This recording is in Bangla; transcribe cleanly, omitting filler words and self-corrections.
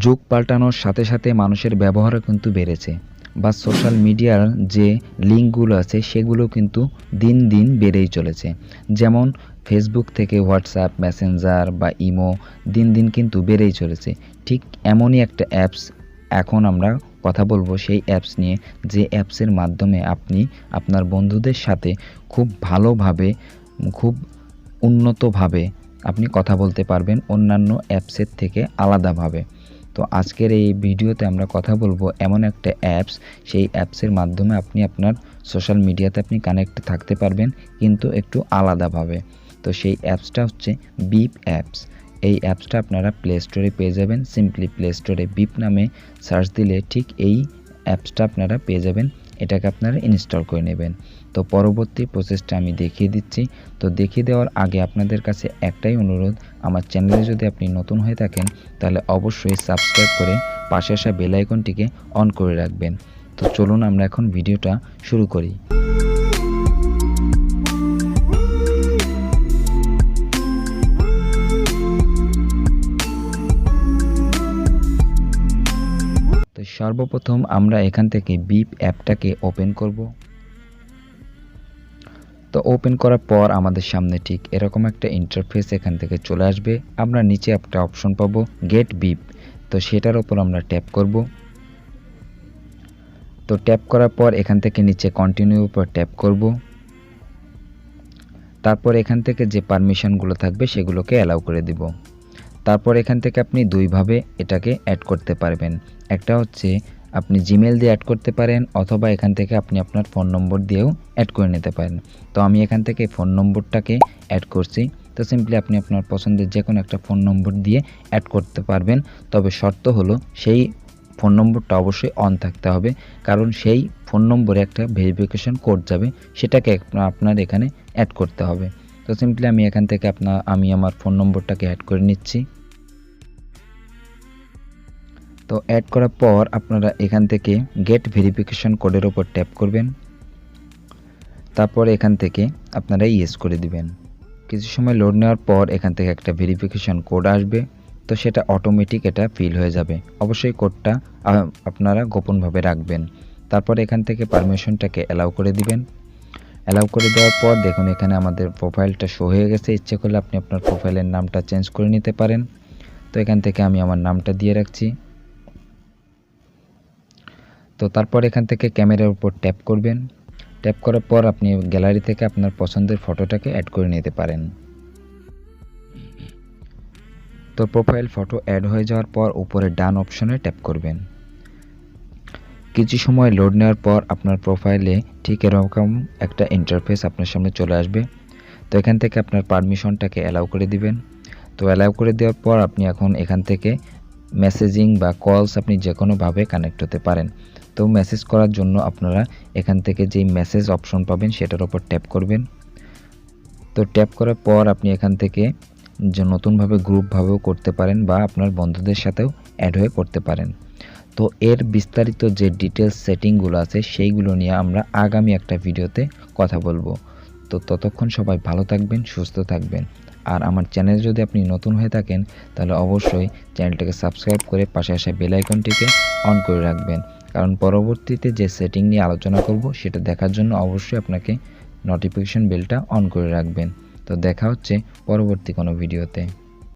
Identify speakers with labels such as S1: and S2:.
S1: যুগ পাল্টানোর সাথে সাথে মানুষের ব্যবহারও কিন্তু বেড়েছে, বা সোশ্যাল মিডিয়ার যে লিঙ্কগুলো আছে সেগুলো কিন্তু দিন দিন বেড়েই চলেছে। যেমন ফেসবুক থেকে হোয়াটসঅ্যাপ, মেসেঞ্জার বা ইমো দিন দিন কিন্তু বেড়েই চলেছে। ঠিক এমনই একটা অ্যাপস এখন আমরা কথা বলবো সেই অ্যাপস নিয়ে, যে অ্যাপসের মাধ্যমে আপনি আপনার বন্ধুদের সাথে খুব ভালোভাবে, খুব উন্নতভাবে আপনি কথা বলতে পারবেন অন্যান্য অ্যাপসের থেকে আলাদাভাবে। তো আজকের এই ভিডিওতে আমরা কথা বলবো এমন একটা অ্যাপস, সেই অ্যাপসের মাধ্যমে আপনি আপনার সোশ্যাল মিডিয়াতে আপনি কানেক্ট থাকতে পারবেন, কিন্তু একটু আলাদাভাবে। তো সেই অ্যাপসটা হচ্ছে বিপ অ্যাপস। এই অ্যাপসটা আপনারা প্লে স্টোরে পেয়ে যাবেন। সিম্পলি প্লে স্টোরে বিপ নামে সার্চ দিলে ঠিক এই অ্যাপসটা আপনারা পেয়ে যাবেন। এটাকে আপনারা ইনস্টল করে নেবেন। তো পরবর্তী প্রসেসটা আমি দেখিয়ে দিচ্ছি। তো দেখিয়ে দেওয়ার আগে আপনাদের কাছে একটাই অনুরোধ, আমার চ্যানেলে যদি আপনি নতুন হয়ে থাকেন তাহলে অবশ্যই সাবস্ক্রাইব করে পাশে আসা বেল আইকনটিকে অন করে রাখবেন। তো চলুন আমরা এখন ভিডিওটা শুরু করি। তো সর্বপ্রথম আমরা এখান থেকে বিপ অ্যাপটাকে ওপেন করব। তো ওপেন করার পর আমাদের সামনে ঠিক এরকম একটা ইন্টারফেস এখান থেকে চলে আসবে। আমরা নিচে একটা অপশন পাবো গেট বিপ, তো সেটার উপর আমরা ট্যাপ করব। তো ট্যাপ করার পর এখান থেকে নিচে কন্টিনিউ উপর ট্যাপ করব। তারপর এখান থেকে যে পারমিশনগুলো থাকবে সেগুলোকে অ্যালাউ করে দিব। তারপর এখান থেকে আপনি দুইভাবে এটাকে অ্যাড করতে পারবেন। একটা হচ্ছে আপনি জিমেল দিয়ে অ্যাড করতে পারেন, অথবা এখান থেকে আপনি আপনার ফোন নম্বর দিয়েও অ্যাড করে নিতে পারেন। তো আমি এখান থেকে ফোন নম্বরটাকে অ্যাড করছি। তো সিম্পলি আপনি আপনার পছন্দের যে কোনো একটা ফোন নম্বর দিয়ে অ্যাড করতে পারবেন। তবে শর্ত হলো সেই ফোন নম্বরটা অবশ্যই অন থাকতে হবে, কারণ সেই ফোন নম্বরে একটা ভেরিফিকেশন কোড যাবে, সেটাকে আপনার এখানে অ্যাড করতে হবে। তো সিম্পলি আমি এখান থেকে আমি আমার ফোন নম্বরটাকে অ্যাড করে নিচ্ছি। তো অ্যাড করার পর আপনারা এখান থেকে গেট ভেরিফিকেশন কোডের ওপর ট্যাপ করবেন। তারপর এখান থেকে আপনারা ইয়েস করে দিবেন। কিছু সময় লোড নেওয়ার পর এখান থেকে একটা ভেরিফিকেশন কোড আসবে। তো সেটা অটোমেটিক এটা ফিল হয়ে যাবে। অবশ্যই কোডটা আপনারা গোপনভাবে রাখবেন। তারপর এখান থেকে পারমিশনটাকে অ্যালাউ করে দিবেন। অ্যালাউ করে দেওয়ার পর দেখুন এখানে আমাদের প্রোফাইলটা শো হয়ে গেছে। ইচ্ছে করলে আপনি আপনার প্রোফাইলের নামটা চেঞ্জ করে নিতে পারেন। তো এখান থেকে আমি আমার নামটা দিয়ে রাখছি। তো তারপর এখান থেকে ক্যামেরার উপর ট্যাপ করবেন। ট্যাপ করার পর আপনি গ্যালারি থেকে আপনার পছন্দের ফটোটাকে অ্যাড করে নিতে পারেন। তো প্রোফাইল ফটো অ্যাড হয়ে যাওয়ার পর উপরে ডান অপশনে ট্যাপ করবেন। কিছু সময় লোড নেওয়ার পর আপনার প্রোফাইলে ঠিক এরকম একটা ইন্টারফেস আপনার সামনে চলে আসবে। তো এখান থেকে আপনার পারমিশনটাকে অ্যালাউ করে দিবেন। তো অ্যালাউ করে দেওয়ার পর আপনি এখন এখান থেকে মেসেজিং বা কলস আপনি যে কোনোভাবে কানেক্ট হতে পারেন। তো মেসেজ করার জন্য আপনারা এখান থেকে যেই মেসেজ অপশন পাবেন সেটার উপর ট্যাপ করবেন। তো ট্যাপ করার পর আপনি এখান থেকে যে নতুনভাবে গ্রুপভাবেও করতে পারেন, বা আপনার বন্ধুদের সাথেও অ্যাড হয়ে করতে পারেন। তো এর বিস্তারিত যে ডিটেলস সেটিংগুলো আছে সেইগুলো নিয়ে আমরা আগামী একটা ভিডিওতে কথা বলবো। তো ততক্ষণ সবাই ভালো থাকবেন, সুস্থ থাকবেন। আর আমার চ্যানেল যদি আপনি নতুন হয়ে থাকেন তাহলে অবশ্যই চ্যানেলটাকে সাবস্ক্রাইব করে পাশে আসা বেল আইকনটিকে অন করে রাখবেন, কারণ পরবর্তীতে যে সেটিং নিয়ে আলোচনা করব সেটা দেখার জন্য অবশ্যই আপনাকে নোটিফিকেশন বেলটা অন করে রাখবেন। তো দেখা হচ্ছে পরবর্তী কোনো ভিডিওতে।